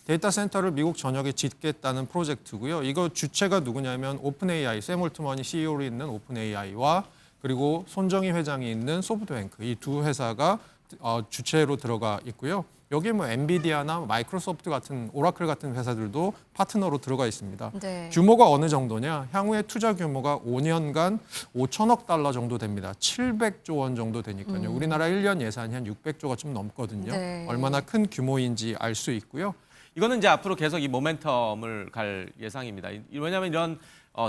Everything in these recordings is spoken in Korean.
데이터 센터를 미국 전역에 짓겠다는 프로젝트고요. 이거 주체가 누구냐면 오픈 AI, 샘 올트먼이 CEO로 있는 오픈 AI와 그리고 손정희 회장이 있는 소프트뱅크 이 두 회사가 주체로 들어가 있고요. 여기에 뭐 엔비디아나 마이크로소프트 같은 오라클 같은 회사들도 파트너로 들어가 있습니다. 네. 규모가 어느 정도냐? 향후에 투자 규모가 5년간 5천억 달러 정도 됩니다. 700조 원 정도 되니까요. 우리나라 1년 예산이 한 600조가 좀 넘거든요. 네. 얼마나 큰 규모인지 알 수 있고요. 이거는 이제 앞으로 계속 이 모멘텀을 갈 예상입니다. 왜냐하면 이런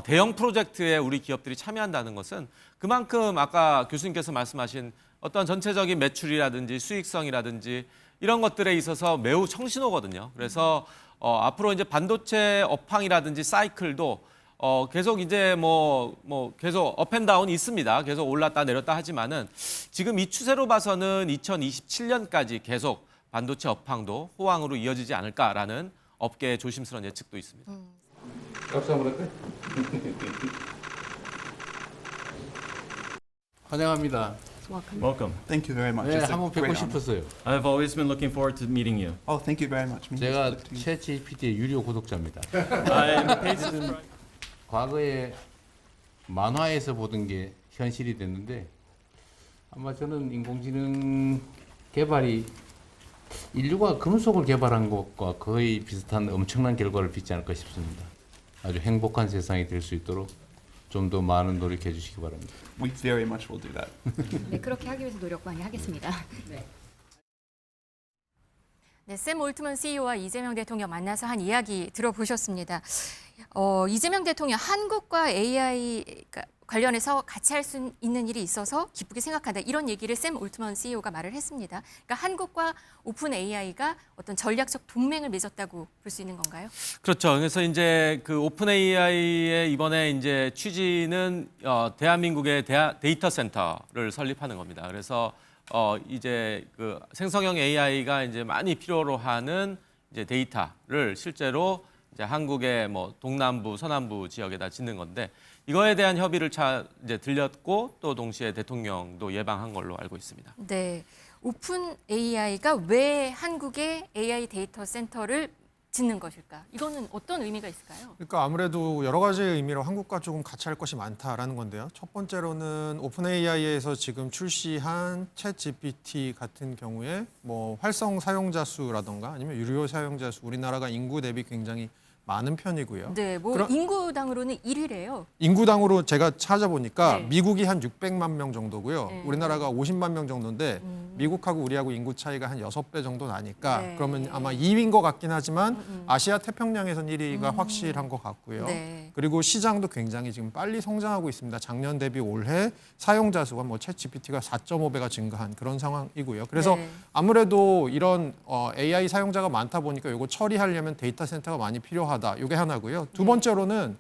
대형 프로젝트에 우리 기업들이 참여한다는 것은 그만큼 아까 교수님께서 말씀하신 어떤 전체적인 매출이라든지 수익성이라든지 이런 것들에 있어서 매우 청신호거든요. 그래서 앞으로 이제 반도체 업황이라든지 사이클도 계속 이제 뭐 계속 업앤다운이 있습니다. 계속 올랐다 내렸다 하지만은 지금 이 추세로 봐서는 2027년까지 계속 반도체 업황도 호황으로 이어지지 않을까라는 업계의 조심스러운 예측도 있습니다. 박수 한번 할까요? 환영합니다. Welcome. Thank you very much. 네, It's a 한번 뵙고 great honor. 싶었어요. I've always been looking forward to meeting you. Oh, thank you very much. 제가 챗 GPT의 유료 구독자입니다. I'm a paid subscriber. 과거에 만화에서 보던 게 현실이 됐는데 아마 저는 인공지능 개발이 인류가 금속을 개발한 것과 거의 비슷한 엄청난 결과를 빚지 않을까 싶습니다. 아주 행복한 세상이 될 수 있도록 좀 더 많은 노력해 주시기 바랍니다. We very much will do that. 네, 그렇게 하기 위해서 노력 많이 하겠습니다. 네, 샘 올트먼 CEO와 이재명 대통령 만나서 한 이야기 들어보셨습니다. 이재명 대통령 한국과 AI 관련해서 같이 할 수 있는 일이 있어서 기쁘게 생각한다. 이런 얘기를 샘 올트먼 CEO가 말을 했습니다. 그러니까 한국과 오픈 AI가 어떤 전략적 동맹을 맺었다고 볼 수 있는 건가요? 그렇죠. 그래서 이제 그 오픈 AI의 이번에 이제 취지는 대한민국의 데이터 센터를 설립하는 겁니다. 그래서 이제 그 생성형 AI가 이제 많이 필요로 하는 이제 데이터를 실제로 이제 한국의 뭐 동남부, 서남부 지역에다 짓는 건데 이거에 대한 협의를 이제 들렸고 또 동시에 대통령도 예방한 걸로 알고 있습니다. 네, 오픈 AI가 왜 한국의 AI 데이터 센터를 짓는 것일까? 이거는 어떤 의미가 있을까요? 그러니까 아무래도 여러 가지 의미로 한국과 조금 같이 할 것이 많다라는 건데요. 첫 번째로는 오픈 AI에서 지금 출시한 챗 GPT 같은 경우에 뭐 활성 사용자 수라던가 아니면 유료 사용자 수 우리나라가 인구 대비 굉장히 많은 편이고요. 네, 뭐 인구당으로는 1위래요. 인구당으로 제가 찾아보니까 네. 미국이 한 600만 명 정도고요. 네. 우리나라가 50만 명 정도인데 미국하고 우리하고 인구 차이가 한 6배 정도 나니까 네. 그러면 아마 2위인 것 같긴 하지만 아시아 태평양에선 1위가 확실한 것 같고요. 네. 그리고 시장도 굉장히 지금 빨리 성장하고 있습니다. 작년 대비 올해 사용자 수가 뭐 챗 GPT가 4.5배가 증가한 그런 상황이고요. 그래서 네. 아무래도 이런 AI 사용자가 많다 보니까 이거 처리하려면 데이터 센터가 많이 필요하다. 이게 하나고요. 두 번째로는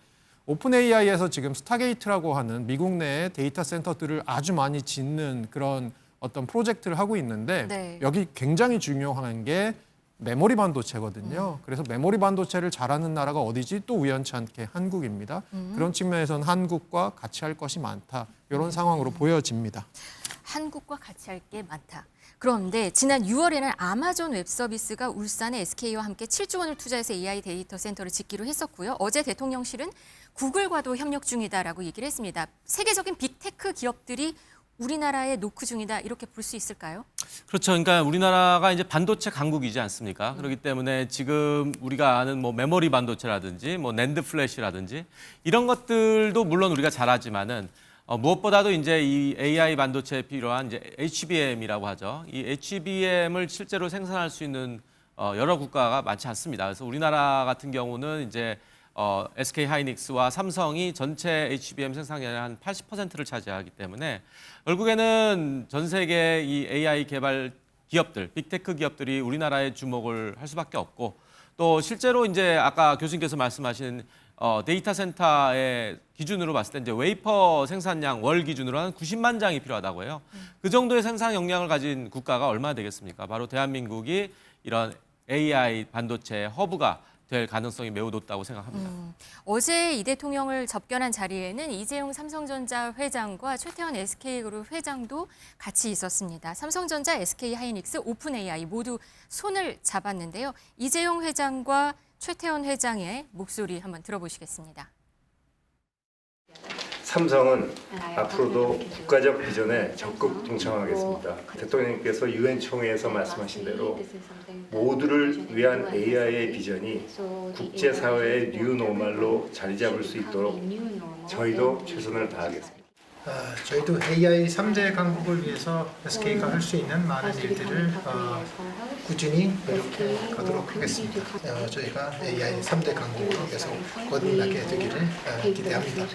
오픈 AI에서 지금 스타게이트라고 하는 미국 내에 데이터 센터들을 아주 많이 짓는 그런 어떤 프로젝트를 하고 있는데 네. 여기 굉장히 중요한 게 메모리 반도체거든요. 그래서 메모리 반도체를 잘하는 나라가 어디지? 또 우연치 않게 한국입니다. 그런 측면에서는 한국과 같이 할 것이 많다. 이런 상황으로 보여집니다. 한국과 같이 할 게 많다. 그런데 지난 6월에는 아마존 웹서비스가 울산의 SK와 함께 7조 원을 투자해서 AI 데이터 센터를 짓기로 했었고요. 어제 대통령실은 구글과도 협력 중이다라고 얘기를 했습니다. 세계적인 빅테크 기업들이 우리나라에 노크 중이다 이렇게 볼 수 있을까요? 그렇죠. 그러니까 우리나라가 이제 반도체 강국이지 않습니까? 그렇기 때문에 지금 우리가 아는 뭐 메모리 반도체라든지 뭐 낸드 플래시라든지 이런 것들도 물론 우리가 잘하지만은 무엇보다도 이제 이 AI 반도체에 필요한 이제 HBM이라고 하죠. 이 HBM을 실제로 생산할 수 있는 여러 국가가 많지 않습니다. 그래서 우리나라 같은 경우는 이제 SK 하이닉스와 삼성이 전체 HBM 생산량의 한 80%를 차지하기 때문에 결국에는 전 세계 이 AI 개발 기업들, 빅테크 기업들이 우리나라에 주목을 할 수밖에 없고 또 실제로 이제 아까 교수님께서 말씀하신 데이터 센터의 기준으로 봤을 때 이제 웨이퍼 생산량 월 기준으로 한 90만 장이 필요하다고 해요. 그 정도의 생산 역량을 가진 국가가 얼마나 되겠습니까? 바로 대한민국이 이런 AI 반도체 허브가 될 가능성이 매우 높다고 생각합니다. 어제 이 대통령을 접견한 자리에는 이재용 삼성전자 회장과 최태원 SK그룹 회장도 같이 있었습니다. 삼성전자, SK하이닉스, 오픈AI 모두 손을 잡았는데요. 이재용 회장과 최태원 회장의 목소리 한번 들어보시겠습니다. 삼성은 앞으로도 국가적 비전에 적극 동참하겠습니다. 대통령께서 유엔 총회에서 말씀하신 대로 모두를 위한 AI의 비전이 국제사회의 뉴노멀로 자리 잡을 수 있도록 저희도 최선을 다하겠습니다. 저희도 AI 3대 강국을 위해서 SK가 할 수 있는 많은 일들을 꾸준히 노력해 가도록 하겠습니다. 저희가 AI 3대 강국으로 계속 거듭나게 되기를 기대합니다.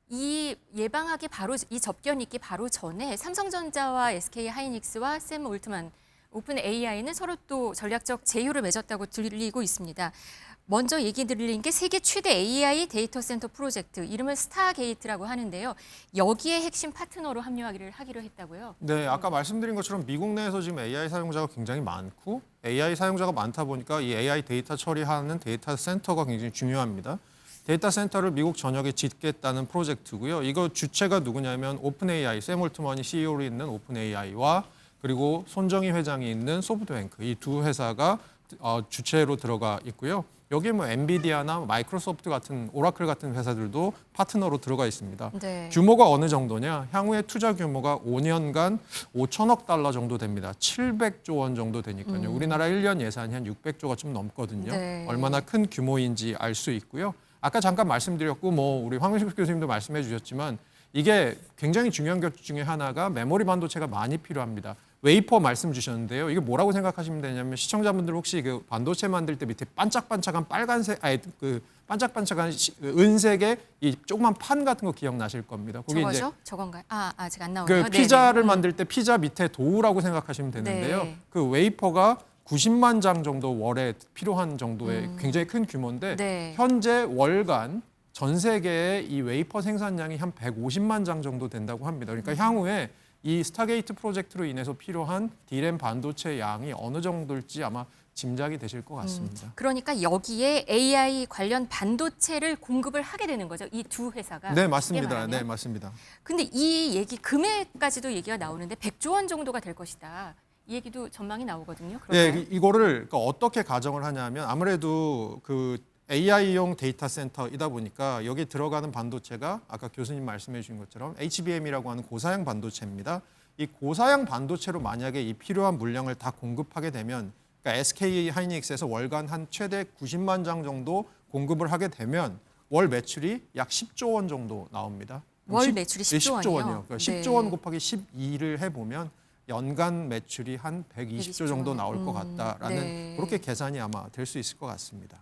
이 예방하기 바로 이 접견이 있기 바로 전에 삼성전자와 SK하이닉스와 샘 올트만 오픈AI는 서로 또 전략적 제휴를 맺었다고 들리고 있습니다. 먼저 얘기 드린 게 세계 최대 AI 데이터 센터 프로젝트, 이름을 스타게이트라고 하는데요. 여기에 핵심 파트너로 합류하기로 했다고요. 네, 아까 말씀드린 것처럼 미국 내에서 지금 AI 사용자가 굉장히 많고 AI 사용자가 많다 보니까 이 AI 데이터 처리하는 데이터 센터가 굉장히 중요합니다. 데이터 센터를 미국 전역에 짓겠다는 프로젝트고요. 이거 주체가 누구냐면 오픈AI, 샘 올트먼이 CEO로 있는 오픈AI와 그리고 손정희 회장이 있는 소프트뱅크, 이 두 회사가 주체로 들어가 있고요. 여기에 뭐 엔비디아나 마이크로소프트 같은 오라클 같은 회사들도 파트너로 들어가 있습니다. 네. 규모가 어느 정도냐? 향후에 투자 규모가 5년간 5천억 달러 정도 됩니다. 700조 원 정도 되니까요. 우리나라 1년 예산이 한 600조가 좀 넘거든요. 네. 얼마나 큰 규모인지 알 수 있고요. 아까 잠깐 말씀드렸고 우리 황민식 교수님도 말씀해 주셨지만 이게 굉장히 중요한 것 중에 하나가 메모리 반도체가 많이 필요합니다. 웨이퍼 말씀 주셨는데요. 이게 뭐라고 생각하시면 되냐면 시청자분들 혹시 그 반도체 만들 때 밑에 반짝반짝한 빨간색, 반짝반짝한 은색의 이 조그만 판 같은 거 기억나실 겁니다. 거기 저거죠? 저건가요? 아직 안 나오네요. 그 피자를 만들 때 피자 밑에 도우라고 생각하시면 되는데요. 네. 그 웨이퍼가 90만 장 정도 월에 필요한 정도의 굉장히 큰 규모인데 네. 현재 월간 전 세계의 이 웨이퍼 생산량이 한 150만 장 정도 된다고 합니다. 그러니까 향후에 이 스타게이트 프로젝트로 인해서 필요한 D램 반도체 양이 어느 정도일지 아마 짐작이 되실 것 같습니다. 그러니까 여기에 AI 관련 반도체를 공급을 하게 되는 거죠. 이 두 회사가. 네, 쉽게 맞습니다. 말하면. 네, 맞습니다. 근데 이 얘기 금액까지도 얘기가 나오는데 100조 원 정도가 될 것이다. 이 얘기도 전망이 나오거든요. 그런가요? 네, 이거를 그러니까 어떻게 가정을 하냐면 아무래도 그 AI용 데이터 센터이다 보니까 여기 들어가는 반도체가 아까 교수님 말씀해 주신 것처럼 HBM이라고 하는 고사양 반도체입니다. 이 고사양 반도체로 만약에 이 필요한 물량을 다 공급하게 되면 그러니까 SK 하이닉스에서 월간 한 최대 90만 장 정도 공급을 하게 되면 월 매출이 약 10조 원 정도 나옵니다. 월 매출이 10조 10조 원이요? 원이요. 그러니까 10조 원 곱하기 12를 해보면 연간 매출이 한 120조 정도 나올 것 같다라는 네. 그렇게 계산이 아마 될 수 있을 것 같습니다.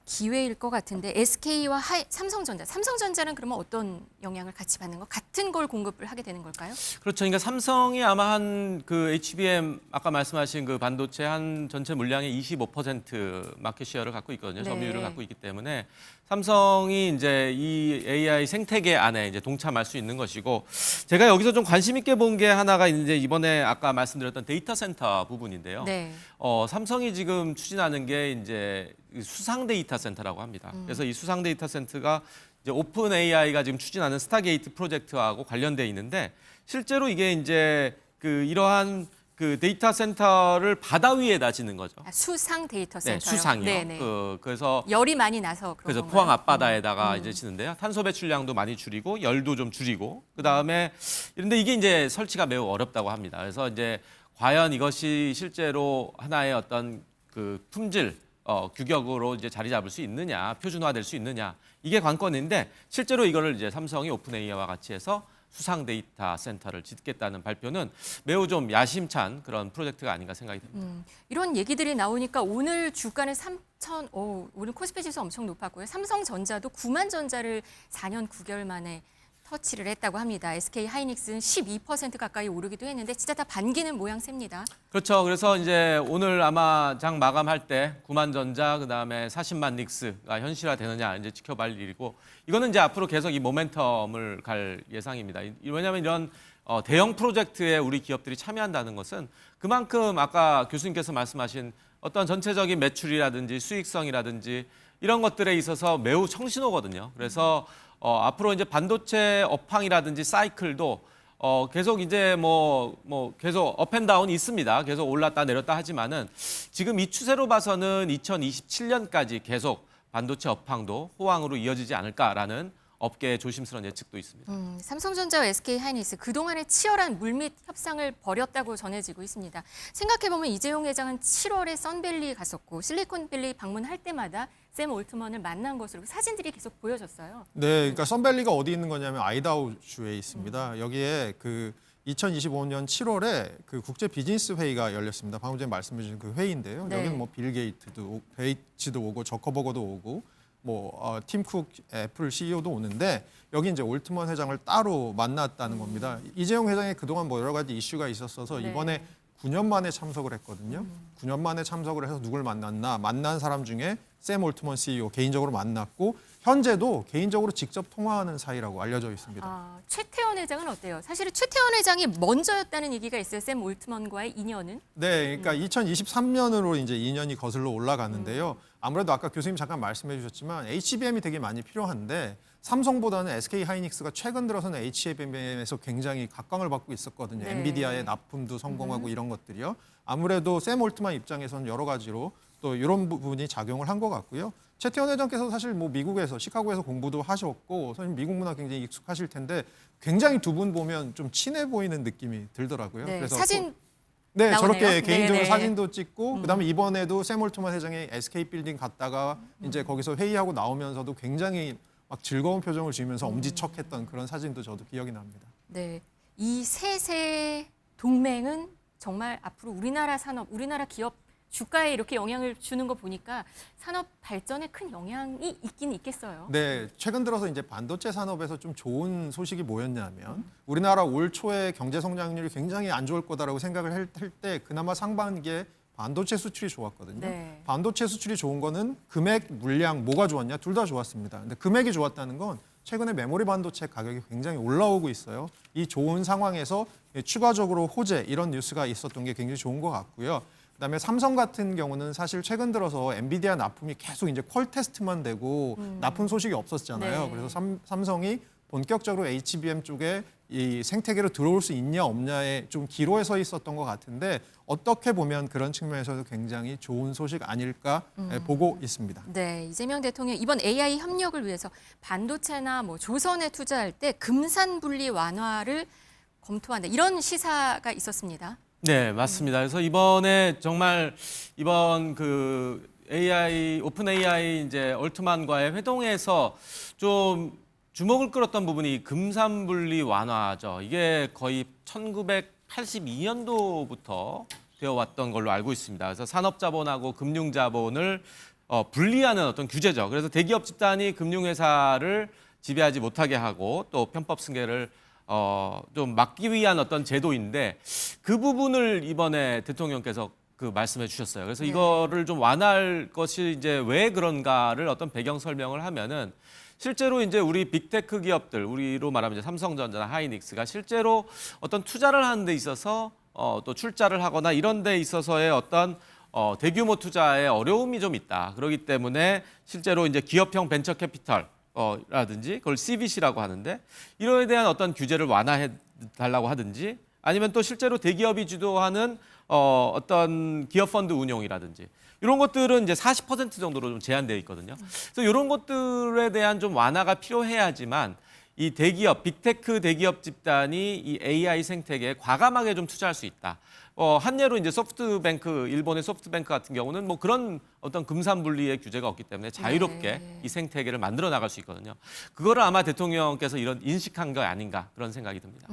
기회일 것 같은데 SK와 삼성전자는 그러면 어떤 영향을 같이 받는 거? 같은 걸 공급을 하게 되는 걸까요? 그렇죠. 그러니까 삼성이 아마 한 그 HBM 아까 말씀하신 그 반도체 한 전체 물량의 25% 마켓 셰어를 갖고 있거든요. 네. 점유율을 갖고 있기 때문에 삼성이 이제 이 AI 생태계 안에 이제 동참할 수 있는 것이고 제가 여기서 좀 관심 있게 본 게 하나가 이제 이번에 아까 말씀드렸던 데이터 센터 부분인데요. 네. 삼성이 지금 추진하는 게 이제 수상 데이터 센터라고 합니다. 그래서 이 수상 데이터 센터가 이제 오픈 AI가 지금 추진하는 스타게이트 프로젝트하고 관련돼 있는데 실제로 이게 이제 그 이러한 그 데이터 센터를 바다 위에다 짓는 거죠. 수상 데이터 네, 센터요. 수상이요. 네네. 그래서 열이 많이 나서 그런 그래서 건가요? 포항 앞바다에다가 이제 짓는데요. 탄소 배출량도 많이 줄이고 열도 좀 줄이고 그다음에 그런데 이게 이제 설치가 매우 어렵다고 합니다. 그래서 이제 과연 이것이 실제로 하나의 어떤 그 품질 규격으로 이제 자리 잡을 수 있느냐, 표준화될 수 있느냐 이게 관건인데 실제로 이거를 이제 삼성이 오픈AI와 같이 해서 수상 데이터 센터를 짓겠다는 발표는 매우 좀 야심찬 그런 프로젝트가 아닌가 생각이 듭니다. 이런 얘기들이 나오니까 오늘 주가는 오늘 코스피 지수 엄청 높았고요. 삼성전자도 9만 전자를 4년 9개월 만에 터치를 했다고 합니다. SK 하이닉스는 12% 가까이 오르기도 했는데 진짜 다 반기는 모양새입니다. 그렇죠. 그래서 이제 오늘 아마 장 마감할 때 9만 전자 그다음에 40만 닉스가 현실화되느냐 이제 지켜볼 일이고 이거는 이제 앞으로 계속 이 모멘텀을 갈 예상입니다. 왜냐하면 이런 대형 프로젝트에 우리 기업들이 참여한다는 것은 그만큼 아까 교수님께서 말씀하신 어떤 전체적인 매출이라든지 수익성이라든지 이런 것들에 있어서 매우 청신호거든요. 그래서 앞으로 이제 반도체 업황이라든지 사이클도 계속 이제 뭐 계속 업앤다운이 있습니다. 계속 올랐다 내렸다 하지만은 지금 이 추세로 봐서는 2027년까지 계속 반도체 업황도 호황으로 이어지지 않을까라는 업계의 조심스러운 예측도 있습니다. 삼성전자와 SK하이닉스 그동안의 치열한 물밑 협상을 벌였다고 전해지고 있습니다. 생각해보면 이재용 회장은 7월에 썬밸리 갔었고 실리콘밸리 방문할 때마다 샘 올트먼을 만난 것으로 사진들이 계속 보여졌어요. 네, 그러니까 썬밸리가 어디 있는 거냐면 아이다호주에 있습니다. 여기에 그 2025년 7월에 그 국제 비즈니스 회의가 열렸습니다. 방금 전에 말씀해 주신 그 회의인데요. 네. 여기는 뭐 빌 게이츠도 오고 저커버거도 오고 팀 쿡 애플 CEO도 오는데 여기 이제 올트먼 회장을 따로 만났다는 겁니다. 이재용 회장이 그동안 뭐 여러 가지 이슈가 있었어서 네. 이번에 9년 만에 참석을 했거든요. 9년 만에 참석을 해서 누굴 만났나? 만난 사람 중에 샘 올트먼 CEO 개인적으로 만났고 현재도 개인적으로 직접 통화하는 사이라고 알려져 있습니다. 최태원 회장은 어때요? 사실은 최태원 회장이 먼저였다는 얘기가 있어요. 샘 올트먼과의 인연은. 네, 그러니까 2023년으로 이제 2년이 거슬러 올라가는데요. 아무래도 아까 교수님 잠깐 말씀해 주셨지만 HBM이 되게 많이 필요한데 삼성보다는 SK 하이닉스가 최근 들어서는 HBM에서 굉장히 각광을 받고 있었거든요. 네. 엔비디아의 납품도 성공하고 이런 것들이요. 아무래도 샘 올트만 입장에서는 여러 가지로 또 이런 부분이 작용을 한 것 같고요. 최태원 회장께서 사실 뭐 미국에서 시카고에서 공부도 하셨고 사실 미국 문화 굉장히 익숙하실 텐데 굉장히 두 분 보면 좀 친해 보이는 느낌이 들더라고요. 네, 그래서 사진 네, 나오네요. 저렇게 개인적으로 네네. 사진도 찍고 그다음에 이번에도 샘 올트만 회장이 SK 빌딩 갔다가 이제 거기서 회의하고 나오면서도 굉장히 막 즐거운 표정을 지으면서 엄지척했던 그런 사진도 저도 기억이 납니다. 네, 이 셋의 동맹은 정말 앞으로 우리나라 산업, 우리나라 기업 주가에 이렇게 영향을 주는 거 보니까 산업 발전에 큰 영향이 있긴 있겠어요. 네, 최근 들어서 이제 반도체 산업에서 좀 좋은 소식이 뭐였냐면 우리나라 올 초에 경제 성장률이 굉장히 안 좋을 거다라고 생각을 할 때 그나마 상반기에 반도체 수출이 좋았거든요. 네. 반도체 수출이 좋은 거는 금액, 물량 뭐가 좋았냐? 둘 다 좋았습니다. 근데 금액이 좋았다는 건 최근에 메모리 반도체 가격이 굉장히 올라오고 있어요. 이 좋은 상황에서 추가적으로 호재 이런 뉴스가 있었던 게 굉장히 좋은 것 같고요. 그다음에 삼성 같은 경우는 사실 최근 들어서 엔비디아 납품이 계속 이제 퀄 테스트만 되고 납품 소식이 없었잖아요. 네. 그래서 삼성이 본격적으로 HBM 쪽에 이 생태계로 들어올 수 있냐 없냐에 좀 기로에 서 있었던 것 같은데 어떻게 보면 그런 측면에서도 굉장히 좋은 소식 아닐까 보고 있습니다. 네, 이재명 대통령 이번 AI 협력을 위해서 반도체나 뭐 조선에 투자할 때 금산 분리 완화를 검토한다. 이런 시사가 있었습니다. 네, 맞습니다. 그래서 이번에 정말 이번 그 오픈 AI 이제 얼트만과의 회동에서 좀 주목을 끌었던 부분이 금산분리 완화죠. 이게 거의 1982년도부터 되어 왔던 걸로 알고 있습니다. 그래서 산업자본하고 금융자본을 분리하는 어떤 규제죠. 그래서 대기업 집단이 금융회사를 지배하지 못하게 하고 또 편법 승계를 좀 막기 위한 어떤 제도인데 그 부분을 이번에 대통령께서 그 말씀해 주셨어요. 그래서 이거를 좀 완화할 것이 이제 왜 그런가를 어떤 배경 설명을 하면은 실제로 이제 우리 빅테크 기업들, 우리로 말하면 이제 삼성전자나 하이닉스가 실제로 어떤 투자를 하는 데 있어서 또 출자를 하거나 이런 데 있어서의 어떤 대규모 투자에 어려움이 좀 있다. 그렇기 때문에 실제로 이제 기업형 벤처 캐피털 라든지 그걸 CVC라고 하는데 이거에 대한 어떤 규제를 완화해 달라고 하든지 아니면 또 실제로 대기업이 주도하는 어떤 기업 펀드 운용이라든지 이런 것들은 이제 40% 정도로 좀 제한되어 있거든요. 그래서 이런 것들에 대한 좀 완화가 필요해야지만 이 대기업, 빅테크 대기업 집단이 이 AI 생태계에 과감하게 좀 투자할 수 있다. 한 예로 이제 소프트뱅크, 일본의 소프트뱅크 같은 경우는 뭐 그런 어떤 금산분리의 규제가 없기 때문에 자유롭게 이 생태계를 만들어 나갈 수 있거든요. 그거를 아마 대통령께서 이런 인식한 거 아닌가 그런 생각이 듭니다.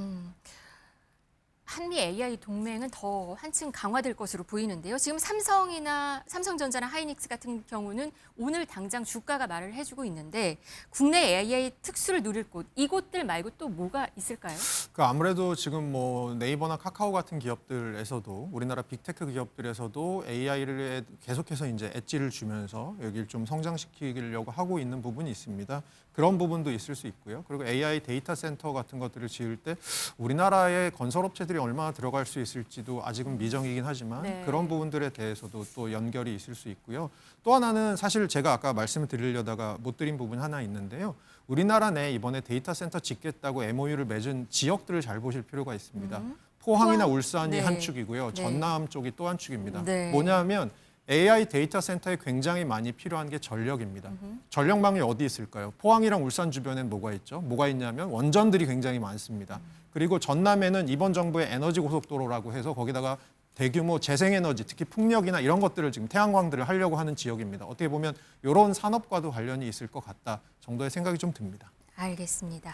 한미 AI 동맹은 더 한층 강화될 것으로 보이는데요. 지금 삼성전자나 하이닉스 같은 경우는 오늘 당장 주가가 말을 해주고 있는데 국내 AI 특수를 누릴 곳, 이곳들 말고 또 뭐가 있을까요? 그 아무래도 지금 뭐 네이버나 카카오 같은 기업들에서도 우리나라 빅테크 기업들에서도 AI를 계속해서 이제 엣지를 주면서 여기를 좀 성장시키려고 하고 있는 부분이 있습니다. 그런 부분도 있을 수 있고요. 그리고 AI 데이터 센터 같은 것들을 지을 때 우리나라의 건설업체들이 얼마나 들어갈 수 있을지도 아직은 미정이긴 하지만 네. 그런 부분들에 대해서도 또 연결이 있을 수 있고요. 또 하나는 사실 제가 아까 말씀을 드리려다가 못 드린 부분이 하나 있는데요. 우리나라 내 이번에 데이터 센터 짓겠다고 MOU를 맺은 지역들을 잘 보실 필요가 있습니다. 포항이나 포항? 울산이 네. 한 축이고요. 네. 전남 쪽이 또 한 축입니다. 네. 뭐냐면 AI 데이터 센터에 굉장히 많이 필요한 게 전력입니다. 전력망이 어디 있을까요? 포항이랑 울산 주변엔 뭐가 있죠? 뭐가 있냐면 원전들이 굉장히 많습니다. 그리고 전남에는 이번 정부의 에너지 고속도로라고 해서 거기다가 대규모 재생에너지, 특히 풍력이나 이런 것들을 지금 태양광들을 하려고 하는 지역입니다. 어떻게 보면 이런 산업과도 관련이 있을 것 같다 정도의 생각이 좀 듭니다. 알겠습니다.